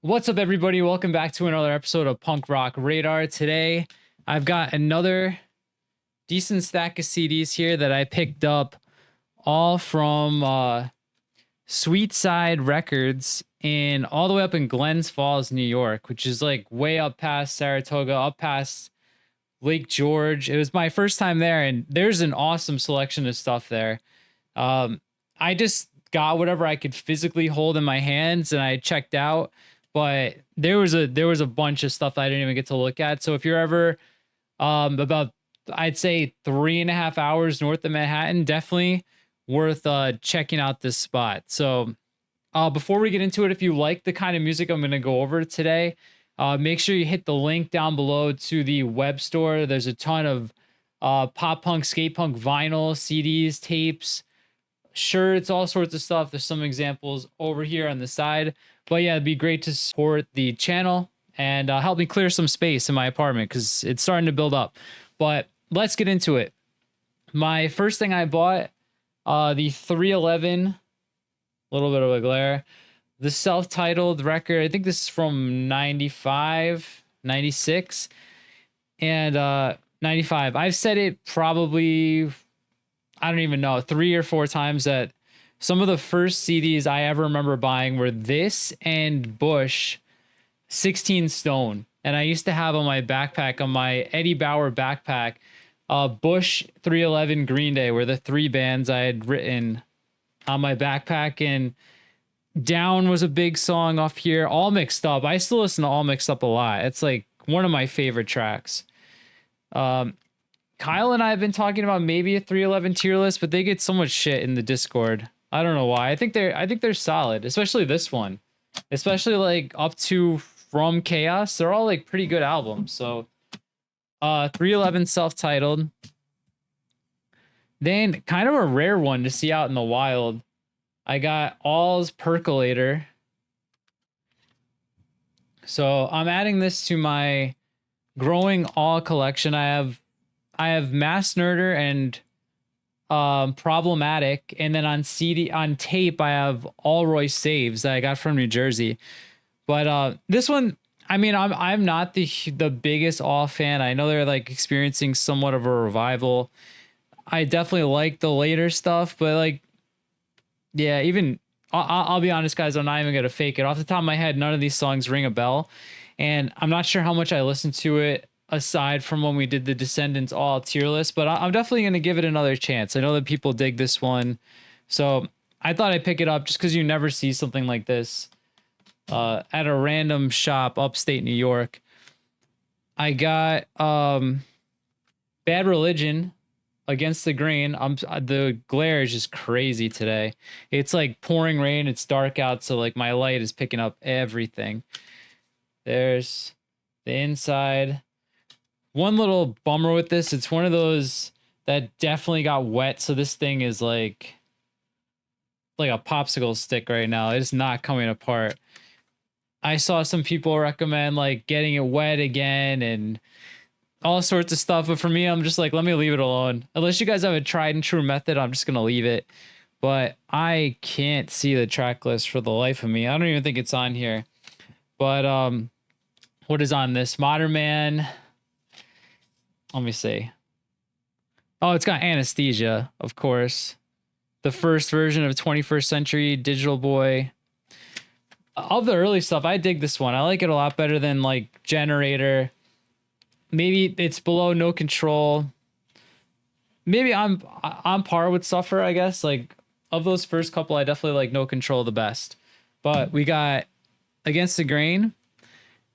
What's up, everybody? Welcome back to another episode of Punk Rock Radar. Today, I've got another decent stack of CDs here that I picked up all from Sweetside Records in all the way up in Glens Falls, New York, which is like way up past Saratoga, up past Lake George. It was my first time there, and there's an awesome selection of stuff there. I just got whatever I could physically hold in my hands, and I checked out. But there was a bunch of stuff I didn't even get to look at. So if you're ever about, I'd say 3.5 hours north of Manhattan, definitely worth checking out this spot. So before we get into it, if you like the kind of music I'm going to go over today, make sure you hit the link down below to the web store. There's a ton of pop punk, skate punk, vinyl, CDs, tapes, shirts, all sorts of stuff. There's some examples over here on the side. But yeah, it'd be great to support the channel and help me clear some space in my apartment because it's starting to build up. But let's get into it. My first thing I bought, the 311, a little bit of a glare, the self-titled record. I think this is from 95, 96, and 95. I've said it probably, I don't even know, 3 or 4 times that some of the first CDs I ever remember buying were this and Bush 16 Stone. And I used to have on my backpack, on my Eddie Bauer backpack, Bush, 311, Green Day were the 3 bands I had written on my backpack. And Down was a big song off here, All Mixed Up. I still listen to All Mixed Up a lot. It's like one of my favorite tracks. Kyle and I have been talking about maybe a 311 tier list, but they get so much shit in the Discord. I don't know why. I think they're solid, especially this one. Especially like up to From Chaos. They're all like pretty good albums. So 311 self-titled. Then kind of a rare one to see out in the wild. I got All's Percolator. So I'm adding this to my growing All collection. I have Mass Nerder and Problematic, and then on tape I have All Roy Saves that I got from New Jersey. But this one, I mean, I'm not the biggest All fan. I know they're like experiencing somewhat of a revival. I definitely like the later stuff, but like, yeah, even I'll be honest, guys, I'm not even gonna fake it. Off the top of my head, none of these songs ring a bell, and I'm not sure how much I listened to it aside from when we did the Descendants All tier list, but I'm definitely going to give it another chance. I know that people dig this one, so I thought I'd pick it up just because you never see something like this at a random shop upstate New York. I got Bad Religion, Against the Grain. The glare is just crazy today. It's like pouring rain. It's dark out, so like my light is picking up everything. There's the inside. One little bummer with this, it's one of those that definitely got wet, so this thing is like a popsicle stick right now. It's not coming apart. I saw some people recommend like getting it wet again and all sorts of stuff, but for me, I'm just like, let me leave it alone. Unless you guys have a tried and true method, I'm just gonna leave it. But I can't see the track list for the life of me. I don't even think it's on here. But what is on this? Modern Man. Let me see. Oh, it's got Anesthesia, of course. The first version of 21st Century, Digital Boy. Of the early stuff, I dig this one. I like it a lot better than like Generator. Maybe it's below No Control. Maybe I'm on par with Suffer, I guess. Like of those first couple, I definitely like No Control the best. But we got Against the Grain,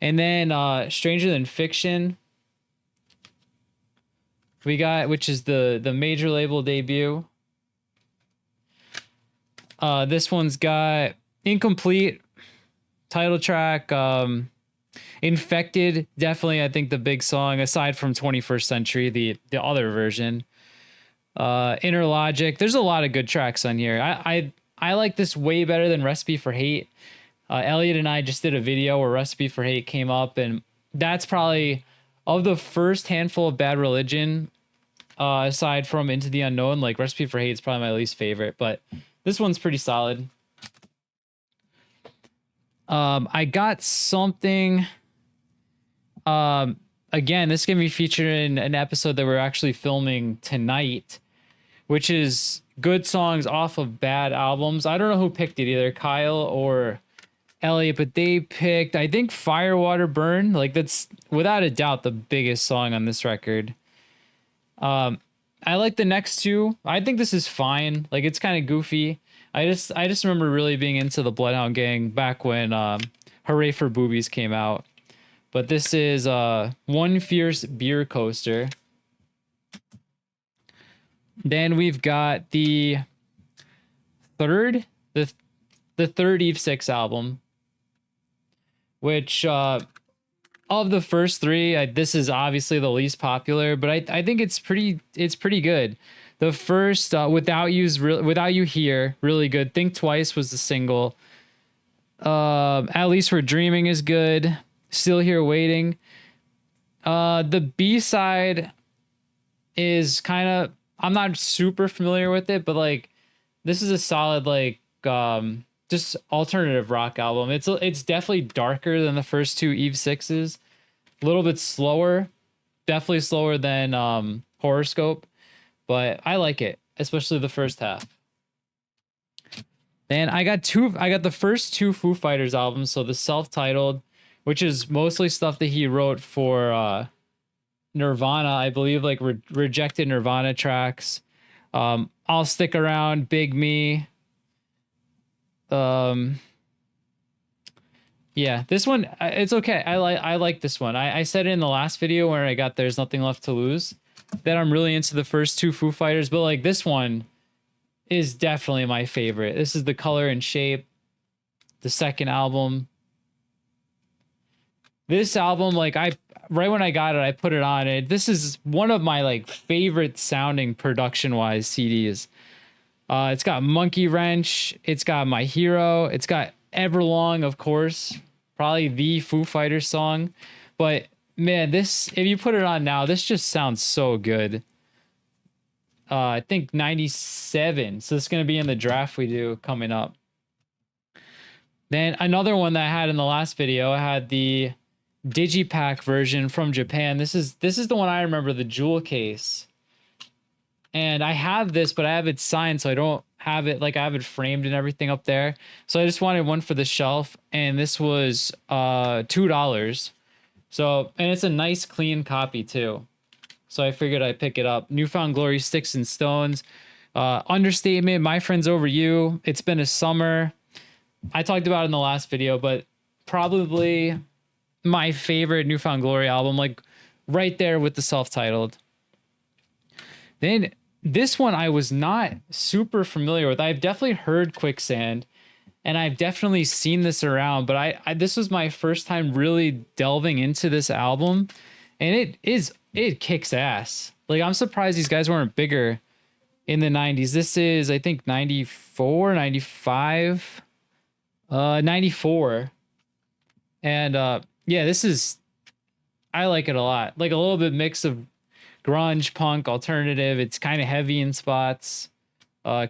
and then Stranger Than Fiction. We got, which is the major label debut. This one's got Incomplete, title track, Infected, definitely I think the big song aside from 21st Century, the other version. Inner Logic. There's a lot of good tracks on here. I like this way better than Recipe for Hate. Elliot and I just did a video where Recipe for Hate came up, and that's probably, of the first handful of Bad Religion, aside from Into the Unknown, like Recipe for Hate is probably my least favorite, but this one's pretty solid. I got something. Again, this is gonna be featured in an episode that we're actually filming tonight, which is good songs off of bad albums. I don't know who picked it, either Kyle or Elliot, but they picked, I think, Firewater Burn. Like, that's without a doubt the biggest song on this record. I like the next two. I think this is fine. Like, it's kind of goofy. I just remember really being into the Bloodhound Gang back when Hooray for Boobies came out. But this is One Fierce Beer Coaster. Then we've got the third Eve 6 album, which of the first three, this is obviously the least popular, but I think it's pretty good. The first Without You Here, really good. Think Twice was the single. At Least We're Dreaming is good. Still Here Waiting. The B-side is kind of, I'm not super familiar with it, but like, this is a solid, like, just alternative rock album. It's definitely darker than the first two Eve 6s. A little bit slower. Definitely slower than Horoscope. But I like it, especially the first half. Then I got the first two Foo Fighters albums, so the self-titled, which is mostly stuff that he wrote for Nirvana, I believe, like rejected Nirvana tracks. I'll Stick Around, Big Me. Yeah, this one, it's okay. I like this one. I said it in the last video where I got There's Nothing Left to Lose, that I'm really into the first two Foo Fighters, but like this one is definitely my favorite. This is The Color and Shape, the second album. This album, like, right when I got it, I put it on it. This is one of my like favorite sounding production wise CDs. It's got Monkey Wrench, it's got My Hero, it's got Everlong, of course, probably the Foo Fighters song. But man, this, if you put it on now, this just sounds so good. I think 97. So this is going to be in the draft we do coming up. Then another one that I had in the last video, I had the Digipack version from Japan. This is the one I remember, the jewel case. And I have this, but I have it signed, so I don't have it, like, I have it framed and everything up there. So I just wanted one for the shelf, and this was $2. So, and it's a nice clean copy too. So I figured I'd pick it up. Newfound Glory, Sticks and Stones. Understatement, My Friends Over You. It's Been a Summer. I talked about it in the last video, but probably my favorite Newfound Glory album, like right there with the self-titled. Then this one I was not super familiar with. I've definitely heard Quicksand, and I've definitely seen this around, but I this was my first time really delving into this album, and it kicks ass. Like, I'm surprised these guys weren't bigger in the 90s. This is, I think, 94, 95, 94. And yeah, this is, I like it a lot. Like a little bit mix of grunge, punk, alternative. It's kind of heavy in spots.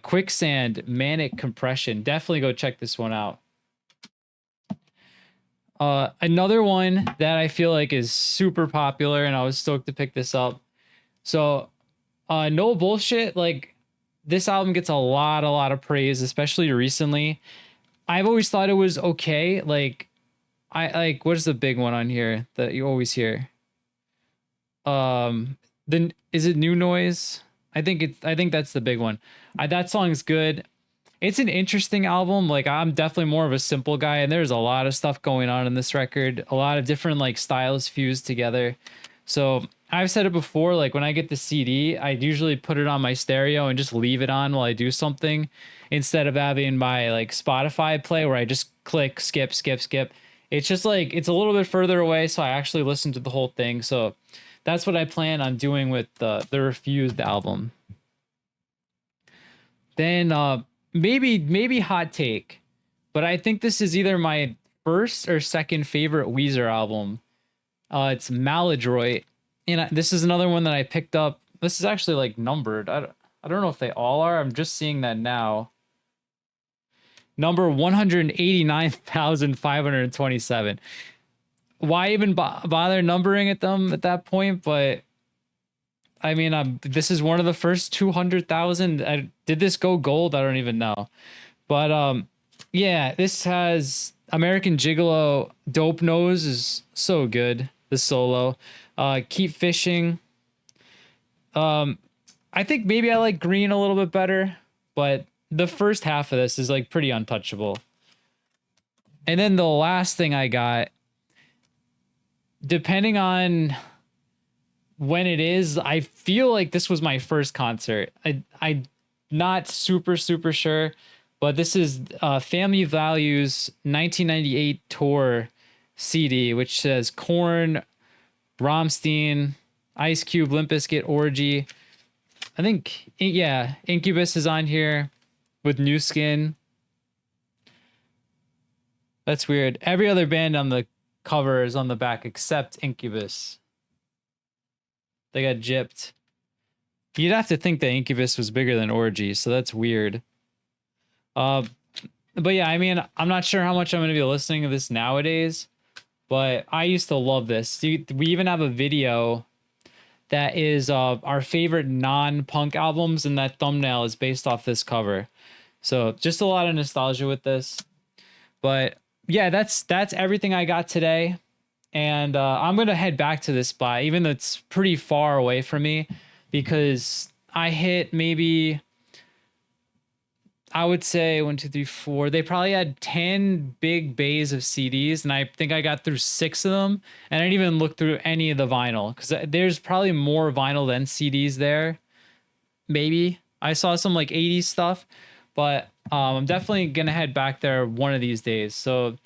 Quicksand, Manic Compression. Definitely go check this one out. Another one that I feel like is super popular, and I was stoked to pick this up. So, No Bullshit, like, this album gets a lot of praise, especially recently. I've always thought it was okay. Like, what is the big one on here that you always hear? Is it New Noise? I think that's the big one. That song's good. It's an interesting album. Like, I'm definitely more of a simple guy, and there's a lot of stuff going on in this record. A lot of different like styles fused together. So I've said it before, like when I get the CD, I usually put it on my stereo and just leave it on while I do something, instead of having my like Spotify play where I just click, skip. It's just like, it's a little bit further away, so I actually listen to the whole thing. So that's what I plan on doing with the Refused album. Then maybe hot take, but I think this is either my first or second favorite Weezer album. It's Maladroit, and this is another one that I picked up. This is actually like numbered. I don't know if they all are. I'm just seeing that now. number 189,527. Why even bother numbering at them at that point? But I mean, this is one of the first 200,000. Did this go gold? I don't even know. But yeah, this has American Gigolo. Dope Nose is so good. The solo. Keep Fishing. I think maybe I like Green a little bit better, but the first half of this is like pretty untouchable. And then the last thing I got, depending on when it is, I feel like this was my first concert. I not super sure, but this is Family Values 1998 tour CD, which says Korn, Rammstein, Ice Cube, Limp Bizkit, Orgy. I think, yeah, Incubus is on here with New Skin. That's weird. Every other band on the cover is on the back except Incubus. They got gypped. You'd have to think that Incubus was bigger than Orgy, so that's weird. But yeah, I mean, I'm not sure how much I'm going to be listening to this nowadays, but I used to love this. We even have a video that is our favorite non-punk albums, and that thumbnail is based off this cover. So just a lot of nostalgia with this. But yeah, that's everything I got today. And I'm going to head back to this spot, even though it's pretty far away from me, because I hit maybe, I would say 1, 2, 3, 4. They probably had 10 big bays of CDs, and I think I got through 6 of them. And I didn't even look through any of the vinyl, because there's probably more vinyl than CDs there. Maybe I saw some like 80s stuff, but I'm definitely gonna head back there one of these days. So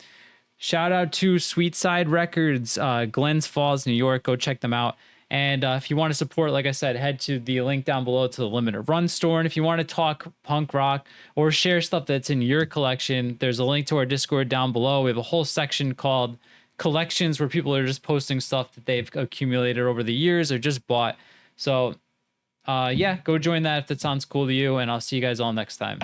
shout out to Sweetside Records, Glens Falls, New York. Go check them out. And if you want to support, like I said, head to the link down below to the Limited Run store. And if you want to talk punk rock or share stuff that's in your collection, there's a link to our Discord down below. We have a whole section called Collections where people are just posting stuff that they've accumulated over the years or just bought. So yeah, go join that if that sounds cool to you. And I'll see you guys all next time.